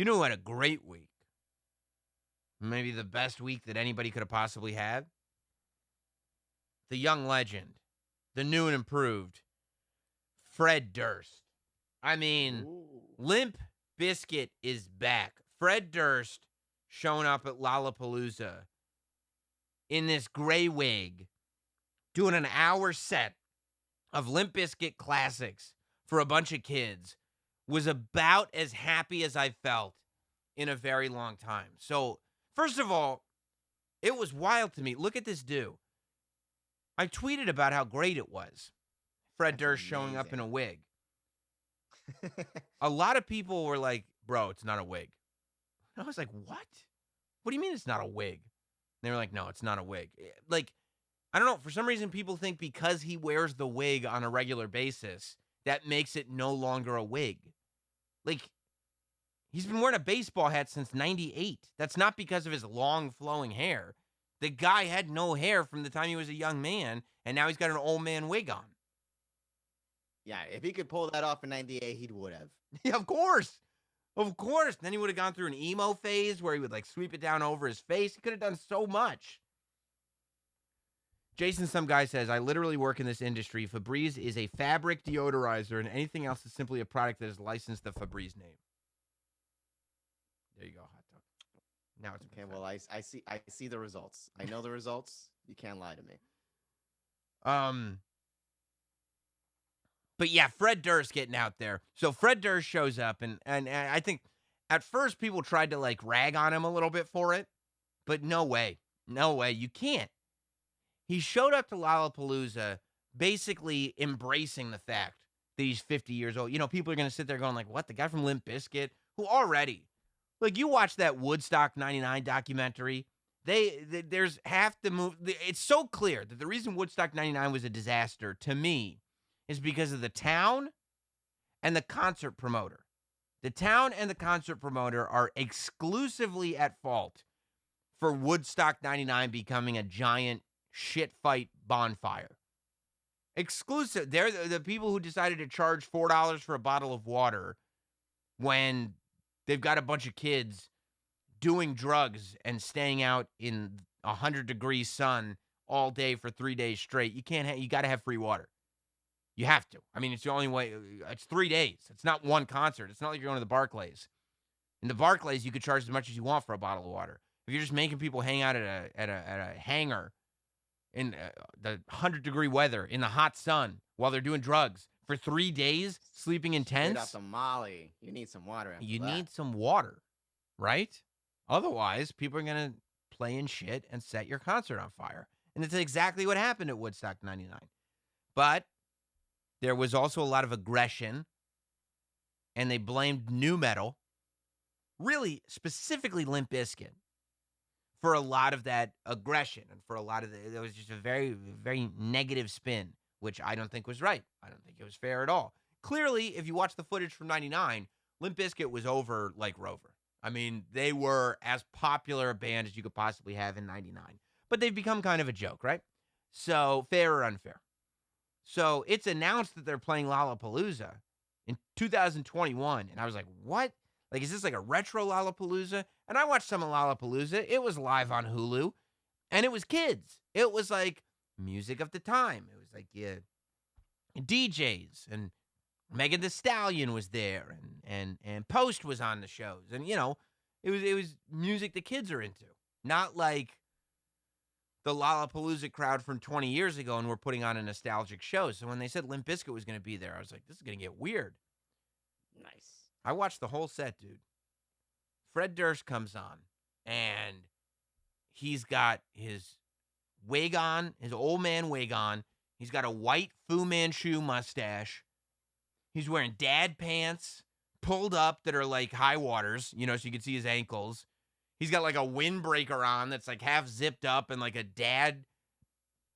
You know who had a great week? Maybe the best week that anybody could have possibly had? The young legend, the new and improved Fred Durst. I mean, Ooh. Limp Bizkit is back. Fred Durst showing up at Lollapalooza in this gray wig, doing an hour set of Limp Bizkit classics for a bunch of kids was about as happy as I felt in a very long time. So, first of all, it was wild to me. Look at this do. I tweeted about how great it was. Fred That's Durst showing up in a amazing. wig. A lot of people were like, bro, it's not a wig. And I was like, what? What do you mean it's not a wig? And they were like, no, it's not a wig. Like, I don't know. For some reason, people think because he wears the wig on a regular basis, that makes it no longer a wig. Like, he's been wearing a baseball hat since 98. That's not because of his long flowing hair. The guy had no hair from the time he was a young man, and now he's got an old man wig on. Yeah, if he could pull that off in 98, he would have. Yeah, of course. Of course. Then he would have gone through an emo phase where he would like sweep it down over his face. He could have done so much. Jason, some guy says, I literally work in this industry. Febreze is a fabric deodorizer, and anything else is simply a product that is licensed the Febreze name. There you go, hot dog. Now it's Okay, well, I see the results. I know the results. You can't lie to me. But yeah, Fred Durst getting out there. So Fred Durst shows up, and I think at first people tried to like rag on him a little bit for it, but no way. No way. You can't. He showed up to Lollapalooza basically embracing the fact that he's 50 years old. You know, people are going to sit there going like, what? The guy from Limp Bizkit, who already, like you watch that Woodstock 99 documentary, there's half the movie. It's so clear that the reason Woodstock 99 was a disaster to me is because of the town and the concert promoter. The town and the concert promoter are exclusively at fault for Woodstock 99 becoming a giant shit fight bonfire. Exclusive. They're the people who decided to charge $4 for a bottle of water when they've got a bunch of kids doing drugs and staying out in 100-degree sun all day for 3 days straight. You got to have free water. You have to. I mean, it's the only way. It's 3 days. It's not one concert. It's not like you're going to the Barclays. In the Barclays, you could charge as much as you want for a bottle of water. If you're just making people hang out at a hangar in the 100-degree weather in the hot sun while they're doing drugs for 3 days, sleeping in Straight tents, off the Molly. You need some water after you that. need some water, right? Otherwise, people are going to play in shit and set your concert on fire. And it's exactly what happened at Woodstock 99. But there was also a lot of aggression, and they blamed nu metal, really specifically Limp Bizkit, for a lot of that aggression and for a lot of there was just a very, very negative spin, which I don't think was right. I don't think it was fair at all. Clearly, if you watch the footage from 99, Limp Bizkit was over like Rover. I mean, they were as popular a band as you could possibly have in 99. But they've become kind of a joke, right? So, fair or unfair. So, it's announced that they're playing Lollapalooza in 2021. And I was like, what? Like, is this like a retro Lollapalooza? And I watched some of Lollapalooza. It was live on Hulu. And it was kids. It was like music of the time. It was like, yeah, DJs. And Megan Thee Stallion was there. And Post was on the shows. And, you know, it was music the kids are into. Not like the Lollapalooza crowd from 20 years ago and we're putting on a nostalgic show. So when they said Limp Bizkit was going to be there, I was like, this is going to get weird. Nice. I watched the whole set, dude. Fred Durst comes on, and he's got his wig on, his old man wig on. He's got a white Fu Manchu mustache. He's wearing dad pants pulled up that are like high waters, you know, so you can see his ankles. He's got like a windbreaker on that's like half zipped up and like a dad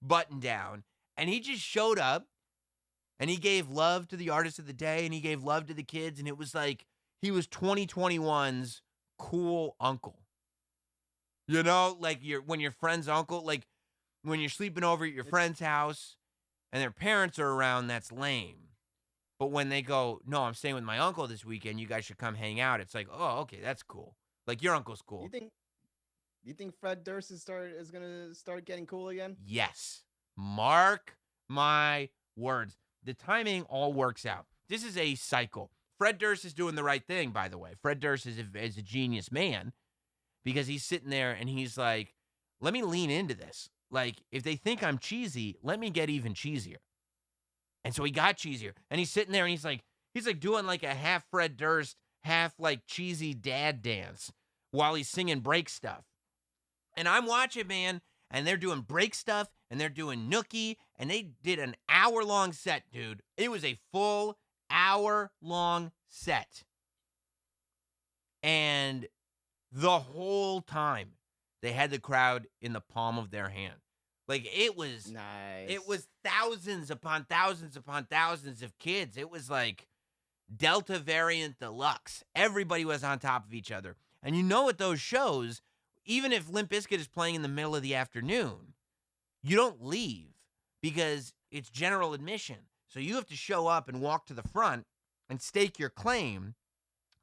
button down. And he just showed up. And he gave love to the artists of the day, and he gave love to the kids, and it was like he was 2021's cool uncle. You know, like when your friend's uncle, like when you're sleeping over at your friend's house and their parents are around, that's lame. But when they go, "No, I'm staying with my uncle this weekend. You guys should come hang out." It's like, "Oh, okay, that's cool. Like your uncle's You cool." think you think Fred Durst is gonna start getting cool again? Yes. Mark my words. The timing all works out. This is a cycle. Fred Durst is doing the right thing, by the way. Fred Durst is a genius man because he's sitting there and he's like, let me lean into this. Like, if they think I'm cheesy, let me get even cheesier. And so he got cheesier. And he's sitting there and he's like doing like a half Fred Durst, half like cheesy dad dance while he's singing break stuff. And I'm watching, man, and they're doing break stuff and they're doing nookie, and they did an hour-long set, dude. It was a full hour-long set. And the whole time they had the crowd in the palm of their hand. Like it was Nice. thousands upon thousands upon thousands of kids. It was like Delta variant deluxe. Everybody was on top of each other. And you know at those shows, even if Limp Bizkit is playing in the middle of the afternoon, you don't leave because it's general admission. So you have to show up and walk to the front and stake your claim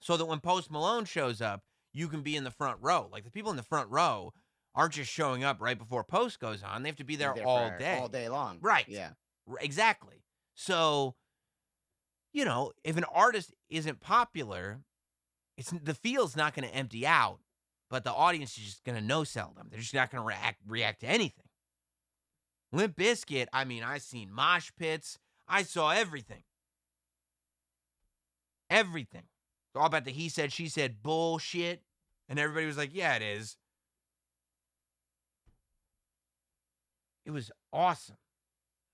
so that when Post Malone shows up, you can be in the front row. Like the people in the front row aren't just showing up right before Post goes on. They have to be Be there there all for all day. day long. Right. Yeah. Exactly. So, if an artist isn't popular, the field's not going to empty out, but the audience is just going to no-sell them. They're just not going to react to anything. Limp Bizkit, I mean, I seen mosh pits. I saw everything. Everything. It's all about the he said, she said bullshit. And everybody was like, yeah, it is. It was awesome.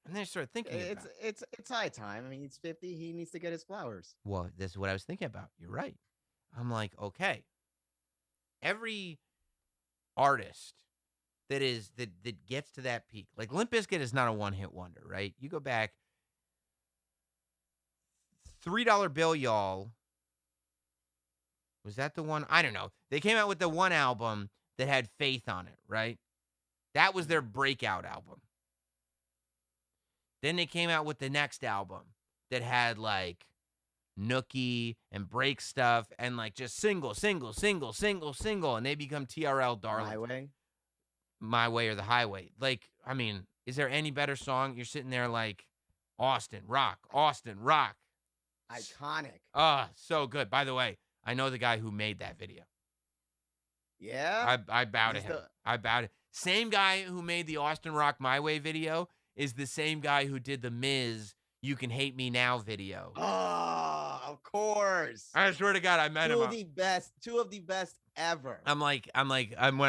And then I started thinking about it. It's high time. I mean, he's 50. He needs to get his flowers. Well, this is what I was thinking about. You're right. I'm like, okay. Every artist that gets to that peak, like Limp Bizkit is not a one-hit wonder, right? You go back, $3 Bill Y'all. Was that the one? I don't know. They came out with the one album that had Faith on it, right? That was their breakout album. Then they came out with the next album that had like nookie and break stuff and like just single, and they become TRL darling. My Way or the Highway. Like, I mean, is there any better song? You're sitting there like Austin Rock. Iconic. So good. By the way, I know the guy who made that video. Yeah. I bow to him. I bow to same guy who made the Austin Rock My Way video is the same guy who did the Miz You Can Hate Me Now video. Oh, of course. I swear to God, I met him. Two of the best ever. When I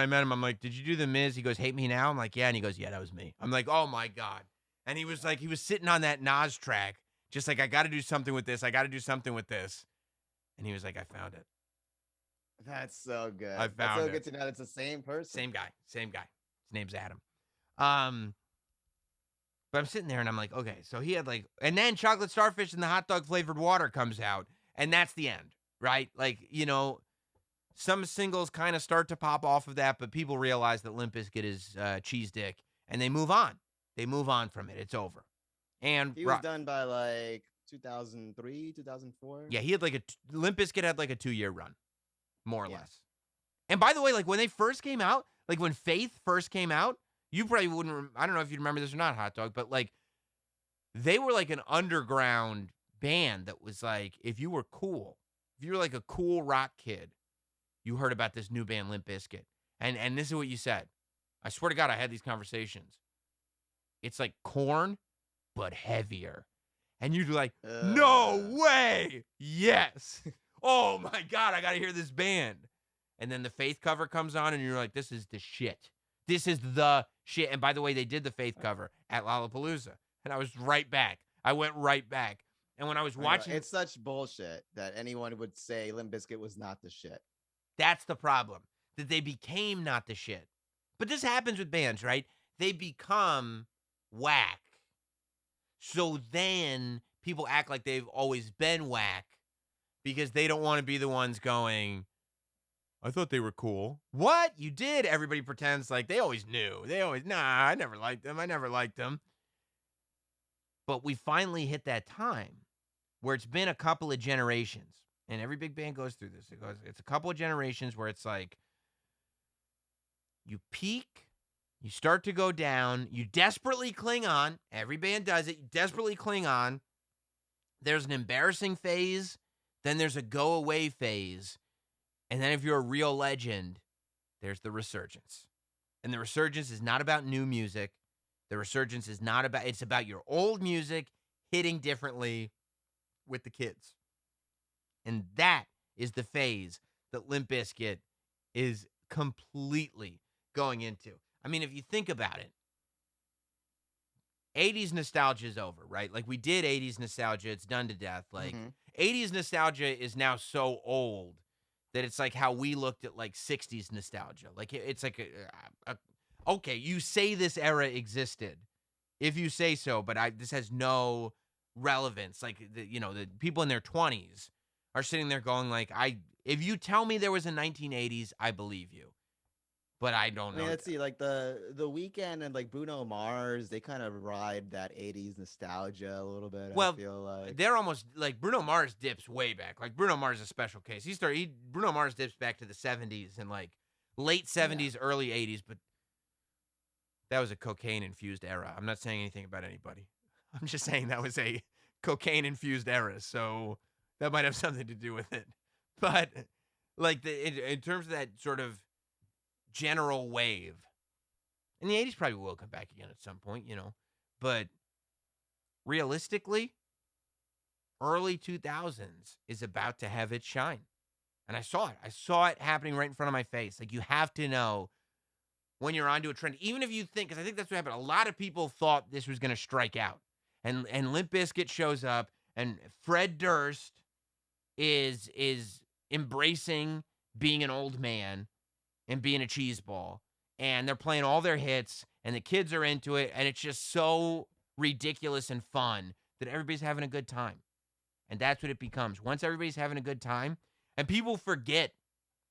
met him, I'm like, did you do the Miz? He goes, Hate Me Now? I'm like, yeah. And he goes, yeah, that was me. I'm like, oh my God. And he was sitting on that Nas track, just like, I got to do something with this. And he was like, I found it. That's so good. I found That's so it. good to know it's the same person. Same guy. His name's Adam. But I'm sitting there and I'm like, okay, so he had like, and then Chocolate Starfish and the hot dog flavored water comes out, and that's the end, right? Like, some singles kind of start to pop off of that, but people realize that Limp Bizkit is cheese dick, and they move on. They move on from it. It's over. And he was done by like 2003, 2004. Yeah, he had like Limp Bizkit had like a 2-year run, more or less. And by the way, like when they first came out, like when Faith first came out, you probably wouldn't, I don't know if you remember this or not, Hot Dog, but like they were like an underground band that was like, if you were cool, if you were like a cool rock kid, you heard about this new band, Limp Bizkit. And this is what you said. I swear to God, I had these conversations. It's like Korn, but heavier. And you'd be like, no way. Yes. Oh my God, I got to hear this band. And then the Faith cover comes on and you're like, this is the shit. This is the shit. And by the way, they did the Faith cover at Lollapalooza. And I was right back. I went right back. And when I was watching, it's such bullshit that anyone would say Limp Bizkit was not the shit. That's the problem, that they became not the shit. But this happens with bands, right? They become whack. So then people act like they've always been whack because they don't want to be the ones going, I thought they were cool. What? You did? Everybody pretends like they always knew. I never liked them. But we finally hit that time where it's been a couple of generations, and every big band goes through this. It's a couple of generations where it's like you peak, you start to go down, you desperately cling on. Every band does it. You desperately cling on. There's an embarrassing phase, then there's a go away phase, and then if you're a real legend, there's the resurgence. And the resurgence is not about new music. The resurgence is not about, it's about your old music hitting differently with the kids. And that is the phase that Limp Bizkit is completely going into. I mean, if you think about it, 80s nostalgia is over, right? Like we did 80s nostalgia, it's done to death. Like Mm-hmm. 80s nostalgia is now so old that it's like how we looked at like 60s nostalgia. Like it's like okay, you say this era existed, if you say so, but this has no relevance. Like the people in their 20s are sitting there going like, if you tell me there was a 1980s, I believe you, but I don't I mean, know. let's see, like the weekend and like Bruno Mars, they kind of ride that '80s nostalgia a little bit. I Well, feel like, they're almost like Bruno Mars dips way back. Like Bruno Mars is a special case. Bruno Mars dips back to the 70s and like late yeah. 70s, early 80s, but that was a cocaine infused era. I'm not saying anything about anybody. I'm just saying that was a cocaine infused era. So that might have something to do with it. But like in terms of that sort of general wave, and the 80s probably will come back again at some point, but realistically, early 2000s is about to have its shine. And I saw it. I saw it happening right in front of my face. Like, you have to know when you're onto a trend, even if you think, because I think that's what happened. A lot of people thought this was going to strike out. And Limp Bizkit shows up, and Fred Durst is embracing being an old man and being a cheeseball. And they're playing all their hits, and the kids are into it, and it's just so ridiculous and fun that everybody's having a good time. And that's what it becomes. Once everybody's having a good time, and people forget.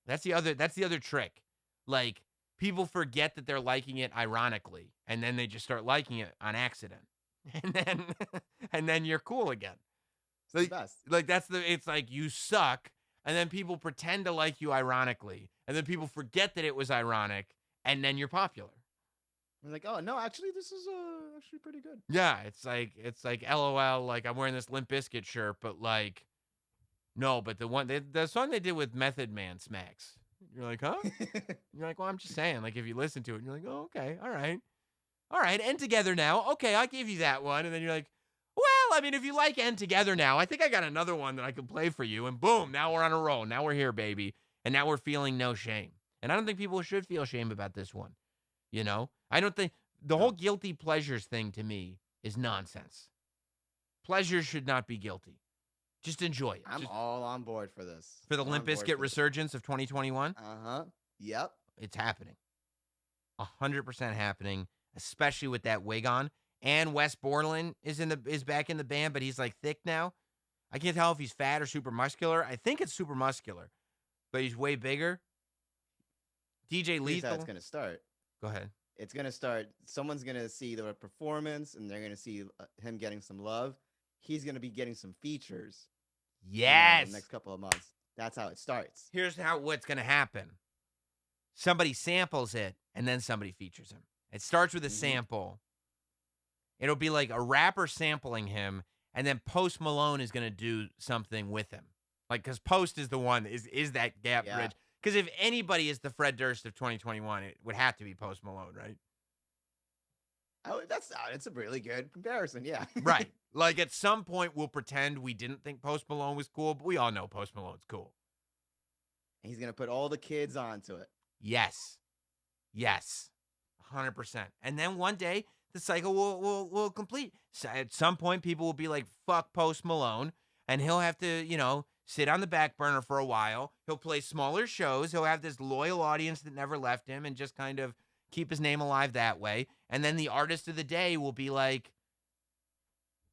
That's the other trick. Like, people forget that they're liking it ironically, and then they just start liking it on accident. And then you're cool again. It's the best. Like it's like you suck, and then people pretend to like you ironically, and then people forget that it was ironic, and then you're popular. I'm like, oh no, actually, this is actually pretty good. Yeah, it's like LOL, like I'm wearing this Limp Bizkit shirt, but like, no, but the song they did with Method Man smacks. You're like, huh? You're like, well, I'm just saying, like, if you listen to it, and you're like, oh, okay, all right, End Together Now. Okay, I'll give you that one. And then you're like, well, I mean, if you like End Together Now, I think I got another one that I can play for you. And boom, now we're on a roll. Now we're here, baby. And now we're feeling no shame. And I don't think people should feel shame about this one. I don't think the whole guilty pleasures thing to me is nonsense. Pleasures should not be guilty. Just enjoy it. I'm all on board for this. For the Limp Bizkit resurgence of 2021? Yep. It's happening. 100% happening, especially with that wig on. And Wes Borland is back in the band, but he's like thick now. I can't tell if he's fat or super muscular. I think it's super muscular, but he's way bigger. DJ Lethal. Here's how it's gonna start. Go ahead. It's gonna start. Someone's gonna see the performance, and they're gonna see him getting some love. He's gonna be getting some features. Yes. In the next couple of months. That's how it starts. Here's what's gonna happen. Somebody samples it, and then somebody features him. It starts with a sample. It'll be like a rapper sampling him, and then Post Malone is going to do something with him. Like, because Post is the one, is that gap bridge. Because if anybody is the Fred Durst of 2021, it would have to be Post Malone, right? It's a really good comparison, yeah. Right. Like, at some point, we'll pretend we didn't think Post Malone was cool, but we all know Post Malone's cool. He's going to put all the kids onto it. Yes. 100%. And then one day, the cycle will complete. So at some point, people will be like, fuck Post Malone, and he'll have to, sit on the back burner for a while. He'll play smaller shows. He'll have this loyal audience that never left him and just kind of keep his name alive that way. And then the artist of the day will be like,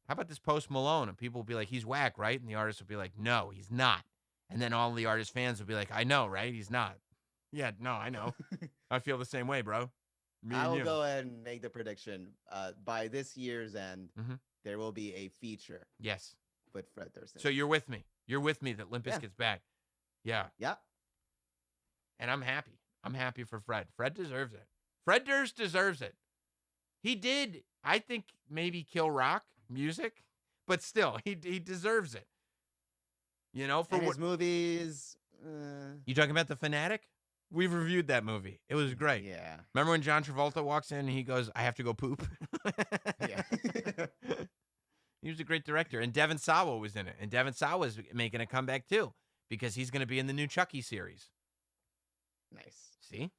how about this Post Malone? And people will be like, he's whack, right? And the artist will be like, no, he's not. And then all the artist fans will be like, I know, right? He's not. Yeah, no, I know. I feel the same way, bro. I will go ahead and make the prediction. By this year's end, there will be a feature. Yes. with Fred Durst. So you're with me. You're with me that Limp Yeah. Bizkit's back. Yeah. Yeah. And I'm happy. I'm happy for Fred. Fred deserves it. Fred Durst deserves it. He did, I think, maybe kill rock music, but still, he deserves it. You know, for And what his movies. you talking about? The Fanatic? We've reviewed that movie. It was great. Yeah. Remember when John Travolta walks in and he goes, "I have to go poop"? Yeah. He was a great director, and Devon Sawa was in it, and Devon Sawa's making a comeback too because he's going to be in the new Chucky series. Nice. See,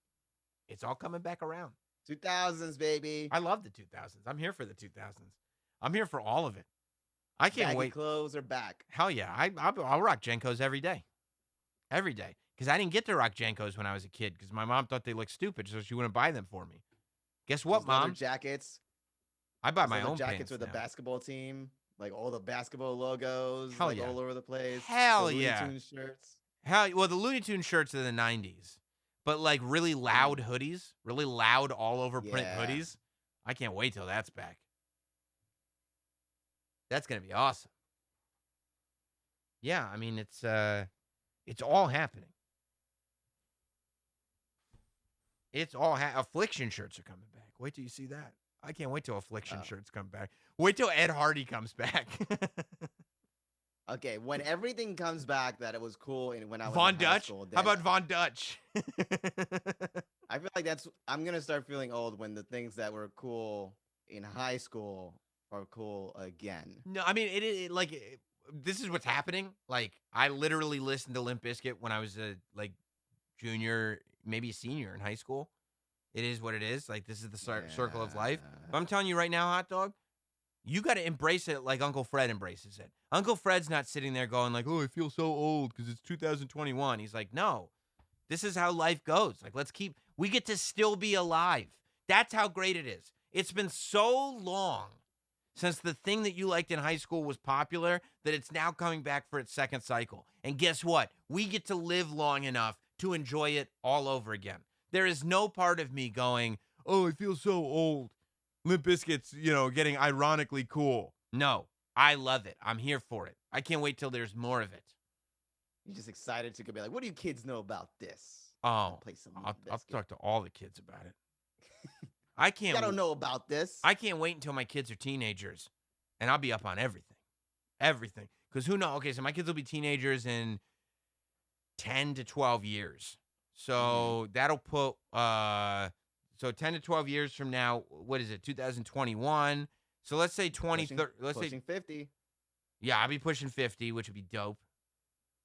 it's all coming back around. 2000s, baby. I love the 2000s. I'm here for the 2000s. I'm here for all of it. I can't Baggy wait. clothes are back. Hell yeah. I'll rock Jenkos every day. Every day. Because I didn't get to rock Jenkos when I was a kid because my mom thought they looked stupid, so she wouldn't buy them for me. Guess what, Those leather Mom? jackets. I buy Those my leather own jackets pants with now. the basketball team. Like all the basketball logos. Hell like yeah. all over the place. Hell the Looney yeah. Tunes shirts. Well, the Looney Tunes shirts are the 90s. But like really loud hoodies, really loud all over print Yeah. hoodies. I can't wait till that's back. That's going to be awesome. Yeah, I mean it's all happening. It's all Affliction shirts are coming back. Wait till you see that. I can't wait till Affliction shirts come back. Wait till Ed Hardy comes back. Okay, when everything comes back that it was cool and when I was Von in high Dutch? school, How then about Von Dutch? I feel like I'm gonna start feeling old when the things that were cool in high school are cool again. No, I mean this is what's happening. Like I literally listened to Limp Bizkit when I was a junior, maybe a senior in high school. It is what it is. Like this is the circle of life. But I'm telling you right now, Hot Dog, you got to embrace it like Uncle Fred embraces it. Uncle Fred's not sitting there going like, "Oh, I feel so old because it's 2021." He's like, "No, this is how life goes. Like, we get to still be alive. That's how great it is. It's been so long since the thing that you liked in high school was popular that it's now coming back for its second cycle. And guess what? We get to live long enough to enjoy it all over again. There is no part of me going, "Oh, I feel so old. Limp Bizkit's, getting ironically cool." No, I love it. I'm here for it. I can't wait till there's more of it. You're just excited to go be like, what do you kids know about this? Oh, Play some I'll Limp Bizkit. talk to all the kids about it. I can't. I don't know about this. I can't wait until my kids are teenagers, and I'll be up on everything. Everything. Because who knows? Okay, so my kids will be teenagers in 10 to 12 years. So that'll put, 10 to 12 years from now, what is it, 2021? So let's say 2030. Pushing 50. Yeah, I'll be pushing 50, which would be dope.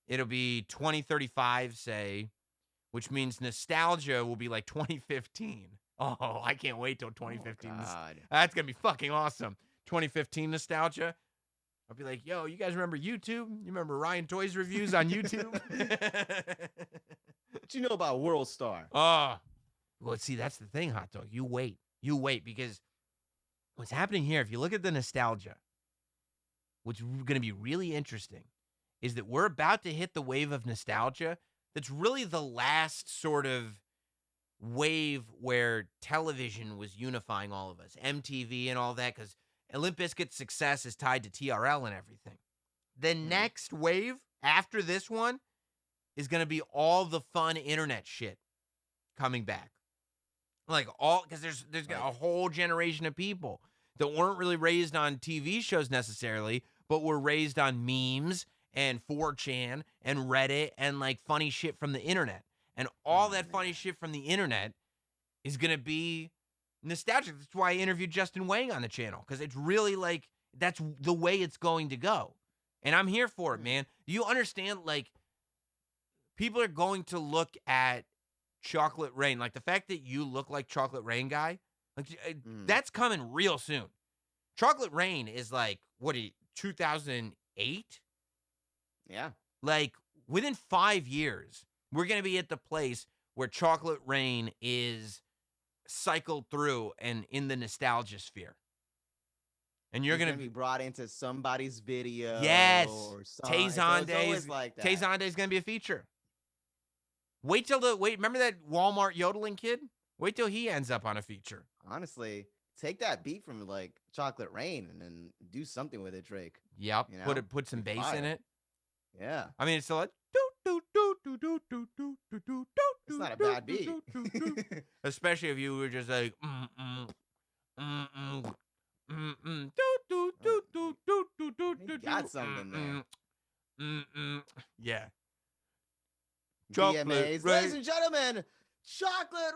It'll be 2035, say, which means nostalgia will be like 2015. Oh, I can't wait till 2015. Oh, God. That's going to be fucking awesome. 2015 nostalgia. I'll be like, yo, you guys remember YouTube? You remember Ryan Toys reviews on YouTube? What you know about World Star? Oh, well, see, that's the thing, Hot Dog. You wait, because what's happening here, if you look at the nostalgia, what's going to be really interesting is that we're about to hit the wave of nostalgia that's really the last sort of wave where television was unifying all of us, MTV and all that, because Limp Bizkit's success is tied to TRL and everything. The next wave after this one is going to be all the fun internet shit coming back. Like because there's a whole generation of people that weren't really raised on TV shows necessarily, but were raised on memes and 4chan and Reddit and like funny shit from the internet. And all that funny shit from the internet is going to be nostalgic. That's why I interviewed Justin Wang on the channel, because it's really like that's the way it's going to go. And I'm here for it, man. You understand, like, people are going to look at Chocolate Rain. Like, the fact that you look like Chocolate Rain guy, like, that's coming real soon. Chocolate Rain is like, 2008? Yeah. Like, within 5 years, we're going to be at the place where Chocolate Rain is cycled through and in the nostalgia sphere. And you're going to be brought into somebody's video. Yes. Or Tayzonde is like that. Tayzonde is going to be a feature. Remember that Walmart yodeling kid? Wait till he ends up on a feature. Honestly, take that beat from like Chocolate Rain and then do something with it, Drake. Yep. You know, Put some be bass in fire. it. Yeah, I mean, it's still like it's not a bad beat. especially if you were just like mm, mm, mm, You got something there. yeah. Chocolate VMAs, ladies rain. and gentlemen, Chocolate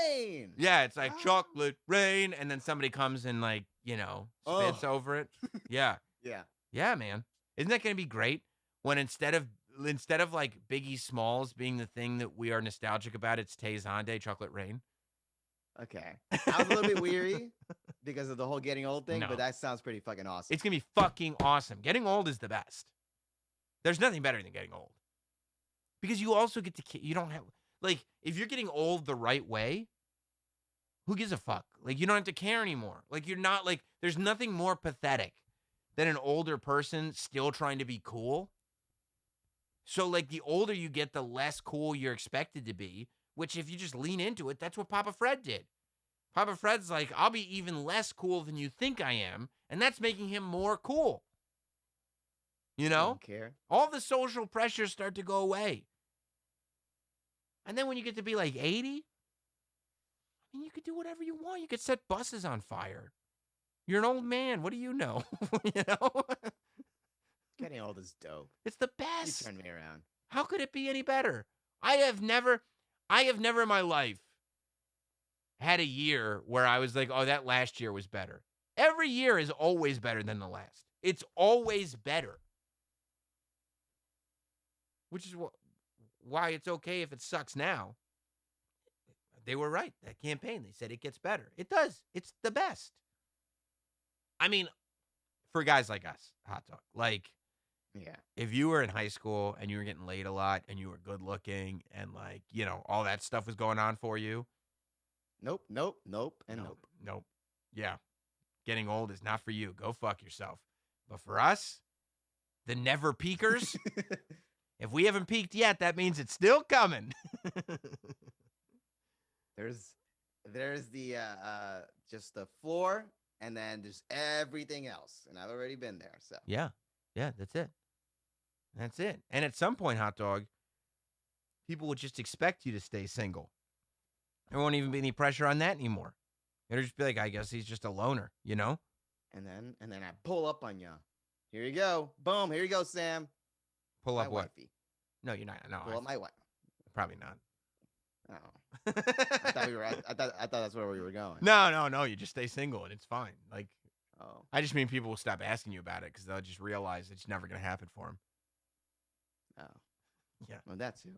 Rain. Yeah, it's like Ah. chocolate rain, and then somebody comes and like, spits Oh, over it. Yeah. yeah. Yeah, man. Isn't that gonna be great? When instead of like Biggie Smalls being the thing that we are nostalgic about, it's Tay Zonday, Chocolate Rain. Okay. I was a little bit weary because of the whole getting old thing, but No. that sounds pretty fucking awesome. It's gonna be fucking awesome. Getting old is the best. There's nothing better than getting old. Because you also get to you don't have like if you're getting old the right way, who gives a fuck? Like you don't have to care anymore. Like you're not like there's nothing more pathetic than an older person still trying to be cool. So like the older you get, the less cool you're expected to be, which if you just lean into it, that's what Papa Fred did. Papa Fred's like, I'll be even less cool than you think I am, and that's making him more cool. You I know? don't care. All the social pressures start to go away. And then when you get to be like 80, I mean, you could do whatever you want. You could set buses on fire. You're an old man. What do you know? you know? Getting old is dope. It's the You best. turned me around. How could it be any better? I have never in my life had a year where I was like, oh, that last year was better. Every year is always better than the last. It's always better. Which is why it's okay if it sucks now. They were right. That campaign, they said it gets better. It does. It's the best. I mean, for guys like us, hot dog, like, Yeah. if you were in high school and you were getting laid a lot and you were good looking and like, all that stuff was going on for you. Nope, and nope. Nope. Yeah. Getting old is not for you. Go fuck yourself. But for us, the never peakers, if we haven't peaked yet, that means it's still coming. There's the just the floor and then there's everything else. And I've already been there. So Yeah. Yeah, that's it. That's it. And at some point, hot dog, people will just expect you to stay single. There won't even be any pressure on that anymore. It'll just be like, I guess he's just a loner, and then I pull up on you. Here you go. Boom. Here you go, Sam. Pull My up what? wifey. No, you're not. No, Pull up my wife. probably not. Oh. I thought we were. I thought that's where we were going. No. You just stay single and it's fine. Like, Oh. I just mean people will stop asking you about it because they'll just realize it's never going to happen for them. Oh. Yeah. Well, that too.